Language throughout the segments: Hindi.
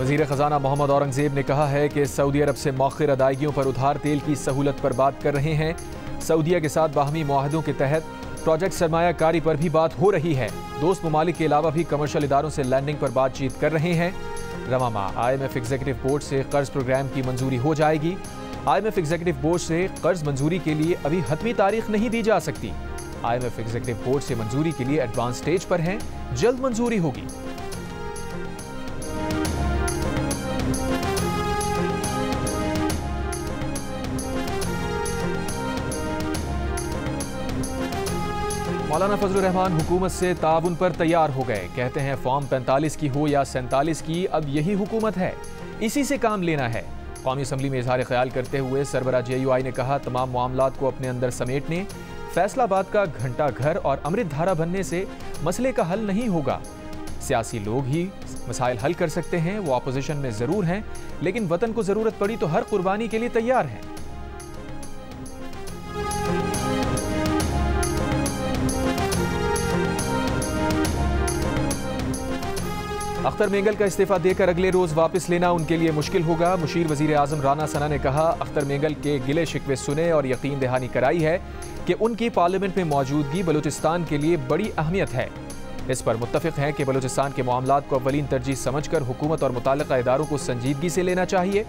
वज़ीर ख़ज़ाना मोहम्मद औरंगज़ेब ने कहा है कि सऊदी अरब से मौखिर अदायगियों पर उधार तेल की सहूलत पर बात कर रहे हैं। सऊदीया के साथ बाहमी मुआहदों के तहत प्रोजेक्ट सरमायाकारी पर भी बात हो रही है। दोस्त ममालिक के अलावा भी कमर्शियल इदारों से लैंडिंग पर बातचीत कर रहे हैं। रवा माह IMF एग्जीक्यूटिव बोर्ड से कर्ज प्रोग्राम की मंजूरी हो जाएगी। IMF एग्जीक्यूटिव बोर्ड से कर्ज मंजूरी के लिए अभी हतमी तारीख नहीं दी जा सकती। IMF एग्जीक्यूटिव बोर्ड से मंजूरी के लिए एडवांस स्टेज पर हैं, जल्द मंजूरी होगी। मौलाना फजलुर रहमान हुकूमत से ताउन पर तैयार हो गए। कहते हैं फॉर्म 45 की हो या 47 की, अब यही हुकूमत है, इसी से काम लेना है। कौमी असम्बली में इजहार ख्याल करते हुए सरबरा JUI ने कहा, तमाम मामलात को अपने अंदर समेटने, फैसलाबाद का घंटा घर और अमृत धारा बनने से मसले का हल नहीं होगा। सियासी लोग ही मसाइल हल कर सकते हैं, वो अपोजिशन में ज़रूर हैं, लेकिन वतन को ज़रूरत पड़ी तो हर कुर्बानी के लिए तैयार हैं। अख्तर मेंगल का इस्तीफा देकर अगले रोज वापस लेना उनके लिए मुश्किल होगा। मुशीर वजीर आजम राना सना ने कहा, अख्तर मेंगल के गिले शिकवे सुने और यकीन दहानी कराई है कि उनकी पार्लियामेंट में मौजूदगी बलूचिस्तान के लिए बड़ी अहमियत है। इस पर मुत्तफिक हैं कि बलूचिस्तान के मामलात को अव्वलीन तरजीह समझकर हुकूमत और मुताल्लिका इदारों को संजीदगी से लेना चाहिए।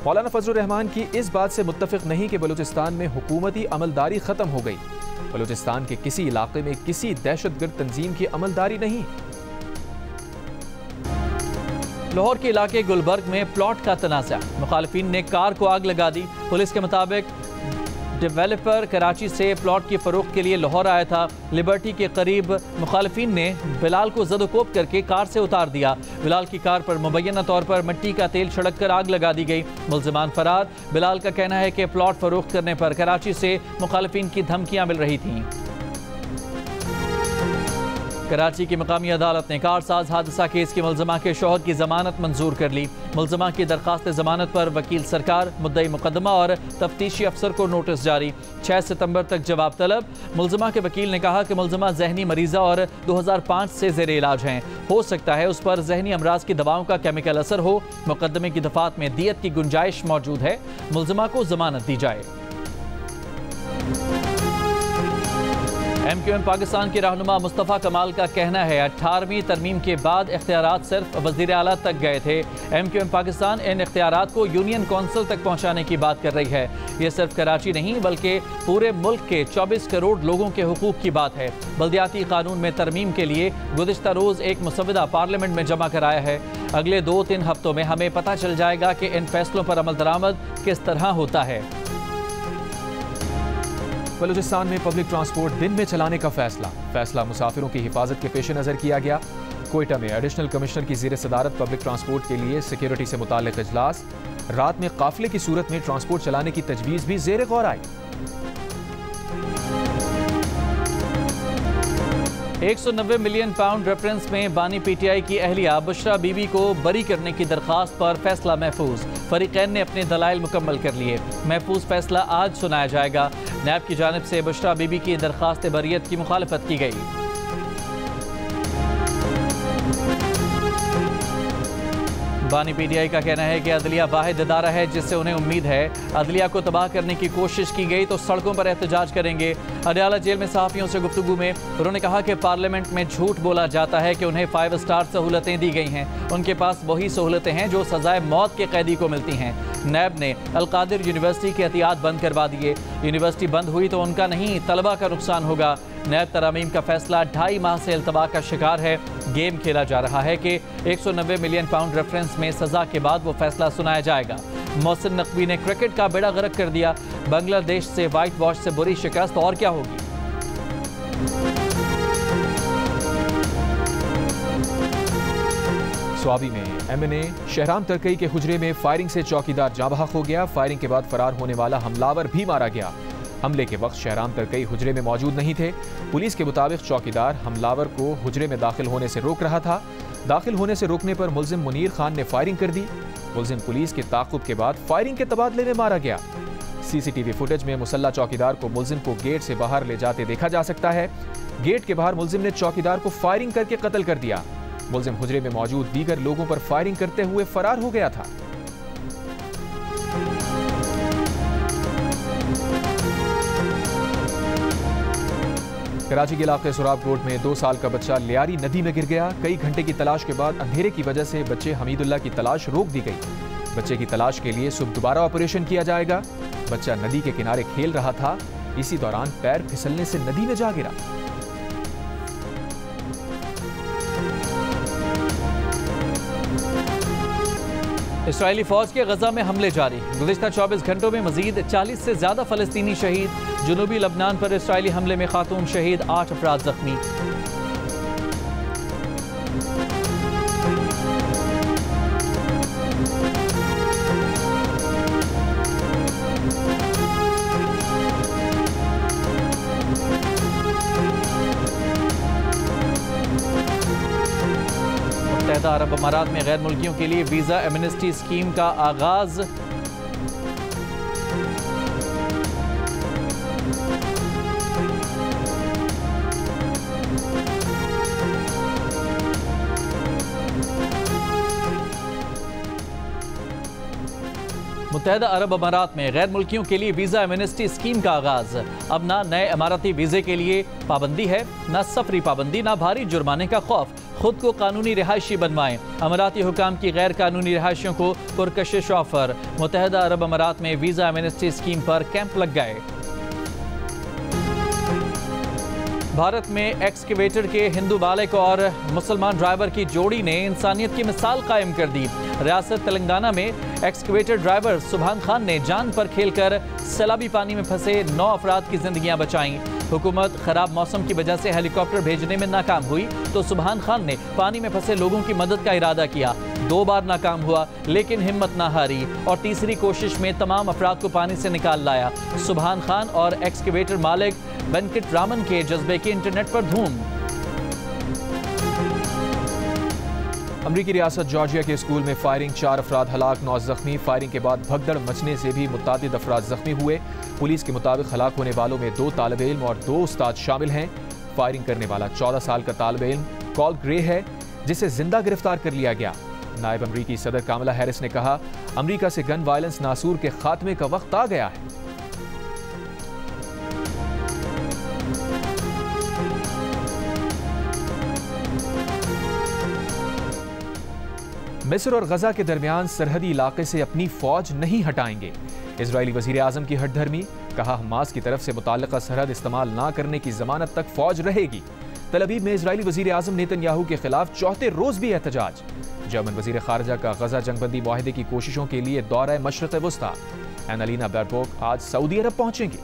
मौलाना फजलुर रहमान की इस बात से मुत्तफिक नहीं कि बलूचिस्तान में हुकूमती अमलदारी खत्म हो गई। बलूचिस्तान के किसी इलाके में किसी दहशतगर्द तंजीम की अमलदारी नहीं। लाहौर के इलाके गुलबर्ग में प्लॉट का तनाज़ा, मुखालिफिन ने कार को आग लगा दी। पुलिस के मुताबिक डेवलपर कराची से प्लॉट की फरोख्त के लिए लाहौर आया था। लिबर्टी के करीब मुखालिफिन ने बिलाल को जदोकोब करके कार से उतार दिया। बिलाल की कार पर मुबैना तौर पर मिट्टी का तेल छिड़क कर आग लगा दी गई। मुल्ज़िमान फरार। बिलाल का कहना है कि प्लॉट फरोख्त करने पर कराची से मुखालिफिन की धमकियां मिल रही थीं। कराची की मकामी अदालत ने कारसाज हादसा केस की मुल्ज़िमा के शौहर की जमानत मंजूर कर ली। मुल्ज़िमा की दरख्वास्त जमानत पर वकील सरकार, मुद्दई मुकदमा और तफ्तीशी अफसर को नोटिस जारी। 6 सितंबर तक जवाब तलब। मुल्ज़िमा के वकील ने कहा कि मुल्ज़िमा जहनी मरीज़ा और 2005 से ज़ेरे इलाज हैं। हो सकता है उस पर जहनी अमराज की दवाओं का केमिकल असर हो। मुकदमे की दफात में दियत की गुंजाइश मौजूद है। मुल्ज़िमा को जमानत दी जाए। MQM पाकिस्तान के रहनुमा मुस्तफ़ा कमाल का कहना है, 18वीं तरमीम के बाद इख्तियारात सिर्फ वज़ीर आला तक गए थे। MQM पाकिस्तान इन इख्तियारात को यूनियन कौंसिल तक पहुँचाने की बात कर रही है। ये सिर्फ कराची नहीं बल्कि पूरे मुल्क के 24 करोड़ लोगों के हुकूक की बात है। बल्दियाती कानून में तरमीम के लिए गुज़िश्ता रोज़ एक मुसवदा पार्लियामेंट में जमा कराया है। अगले 2-3 हफ्तों में हमें पता चल जाएगा कि इन फैसलों पर अमल दरामद किस तरह होता है। बलूचिस्तान में पब्लिक ट्रांसपोर्ट दिन में चलाने का फैसला मुसाफिरों की हिफाजत के पेश नज़र किया गया। कोयटा में एडिशनल कमिश्नर की ज़ेर सदारत पब्लिक ट्रांसपोर्ट के लिए सिक्योरिटी से मुताल्लिक इजलास। रात में काफिले की सूरत में ट्रांसपोर्ट चलाने की तजवीज़ भी ज़ेर गौर आई। 190 मिलियन पाउंड रेफरेंस में बानी PTI की अहलिया बुशरा बीबी को बरी करने की दरख्वास्त पर फैसला महफूज। फरीकैन ने अपने दलाइल मुकम्मल कर लिए। महफूज फैसला आज सुनाया जाएगा। नैब की जानिब से बुशरा बीबी की दरख्वास्त बरियत की मुखालफत की गई। बानी PTI का कहना है कि अदलिया वाहिद इदारा है जिससे उन्हें उम्मीद है। अदलिया को तबाह करने की कोशिश की गई तो सड़कों पर एहतजाज करेंगे। अडयाला जेल में सहाफ़ियों से गुफ्तगू में उन्होंने कहा कि पार्लियामेंट में झूठ बोला जाता है कि उन्हें 5 स्टार सहूलतें दी गई हैं। उनके पास वही सहूलतें हैं जो सजाए मौत के कैदी को मिलती हैं। नैब ने अलकादिर यूनिवर्सिटी के एहतियात बंद करवा दिए। यूनिवर्सिटी बंद हुई तो उनका नहीं, तलबा का नुकसान होगा। नैब तरामीम का फैसला 2.5 माह से अल्तबा का शिकार है। गेम खेला जा रहा है कि 190 मिलियन पाउंड रेफरेंस में सजा के बाद वो फैसला सुनाया जाएगा। मोहसिन नकवी ने क्रिकेट का बेड़ा गर्क कर दिया। बांग्लादेश से व्हाइट वॉश से बुरी शिकस्त और क्या होगी। स्वाबी में MNA शहराम तरकई के हुजरे में फायरिंग से चौकीदार जाँ बहक हो गया। फायरिंग के बाद फरार होने वाला हमलावर भी मारा गया। हमले के वक्त शहराम तरकई हुजरे में मौजूद नहीं थे। पुलिस के मुताबिक चौकीदार हमलावर को हुजरे में दाखिल होने से रोक रहा था। दाखिल होने से रोकने पर मुल्जिम मुनीर खान ने फायरिंग कर दी। मुल्जिम पुलिस के ताक़ुब के बाद फायरिंग के तबादले में मारा गया। CCTV फुटेज में मुसल्ला चौकीदार को मुल्जिम को गेट से बाहर ले जाते देखा जा सकता है। गेट के बाहर मुल्जिम ने चौकीदार को फायरिंग करके कत्ल कर दिया। मुलजिम हुजरे में मौजूद दीगर लोगों पर फायरिंग करते हुए फरार हो गया था। कराची के इलाके सुराबकोट में 2 साल का बच्चा लियारी नदी में गिर गया। कई घंटे की तलाश के बाद अंधेरे की वजह से बच्चे हमीदुल्लाह की तलाश रोक दी गई। बच्चे की तलाश के लिए सुबह दोबारा ऑपरेशन किया जाएगा। बच्चा नदी के किनारे खेल रहा था, इसी दौरान पैर फिसलने से नदी में जा गिरा। इस्राएली फौज के गजा में हमले जारी। गुज़िश्ता 24 घंटों में मजीद 40 से ज्यादा फलस्तीनी शहीद। जुनूबी लबनान पर इस्राएली हमले में खातून शहीद, 8 अफराद जख्मी। मुत्तहदा अरब अमारात में गैर मुल्कियों के लिए वीज़ा एमनेस्टी स्कीम का आगाज। मुत्तहदा अरब अमारात में गैर मुल्कियों के लिए वीज़ा एमनेस्टी स्कीम का आगाज। अब ना नए अमाराती वीज़े के लिए पाबंदी है, ना सफरी पाबंदी, ना भारी जुर्माने का खौफ। खुद को कानूनी रिहायशी बनवाएं। अमाराती हुकाम की गैर कानूनी रिहायशियों को पुरकशिश ऑफर। मुत्तहदा अरब अमारात में वीज़ा एमनेस्टी स्कीम पर कैंप लग गए। भारत में एक्सकेवेटर के हिंदू बालिग और मुसलमान ड्राइवर की जोड़ी ने इंसानियत की मिसाल कायम कर दी। रियासत तेलंगाना में एक्सकेवेटर ड्राइवर सुभान खान ने जान पर खेलकर सैलाबी पानी में फंसे 9 अफराद की जिंदगियां बचाईं। हुकूमत खराब मौसम की वजह से हेलीकॉप्टर भेजने में नाकाम हुई तो सुभान खान ने पानी में फंसे लोगों की मदद का इरादा किया। 2 बार नाकाम हुआ लेकिन हिम्मत ना हारी और तीसरी कोशिश में तमाम अफराद को पानी से निकाल लाया। सुभान खान और एक्सकेवेटर मालिक वेंकट रामन के जज्बे की इंटरनेट पर धूम। अमरीकी रियासत जॉर्जिया के स्कूल में फायरिंग, 4 अफराद हलाक, 9 जख्मी। फायरिंग के बाद भगदड़ मचने से भी मुतादिद अफराद जख्मी हुए। पुलिस के मुताबिक हलाक होने वालों में 2 तालिबे इल्म और 2 उस्ताद शामिल हैं। फायरिंग करने वाला 14 साल का तालिबे इल्म कॉल ग्रे है, जिसे जिंदा गिरफ्तार कर लिया गया। नायब अमरीकी सदर कामला हैरिस ने कहा, अमरीका से गन वायलेंस नासूर के खात्मे का वक्त आ गया है। मिस्र और गजा के दरमियान सरहदी इलाके से अपनी फौज नहीं हटाएंगे। इजरायली वजीर आजम की हटधर्मी, कहा हमास की तरफ से मुताल्लिका सरहद इस्तेमाल ना करने की जमानत तक फौज रहेगी। तल अवीव में इजरायली वजीर आजम नेतन्याहू के खिलाफ चौथे रोज भी एहतजाज। जर्मन वजीर खारजा का गजा जंगबंदी मुआहिदे की कोशिशों के लिए दौरा मशरिक़ वुस्ता। एनालिना बेरबॉक आज सऊदी अरब पहुंचेंगी।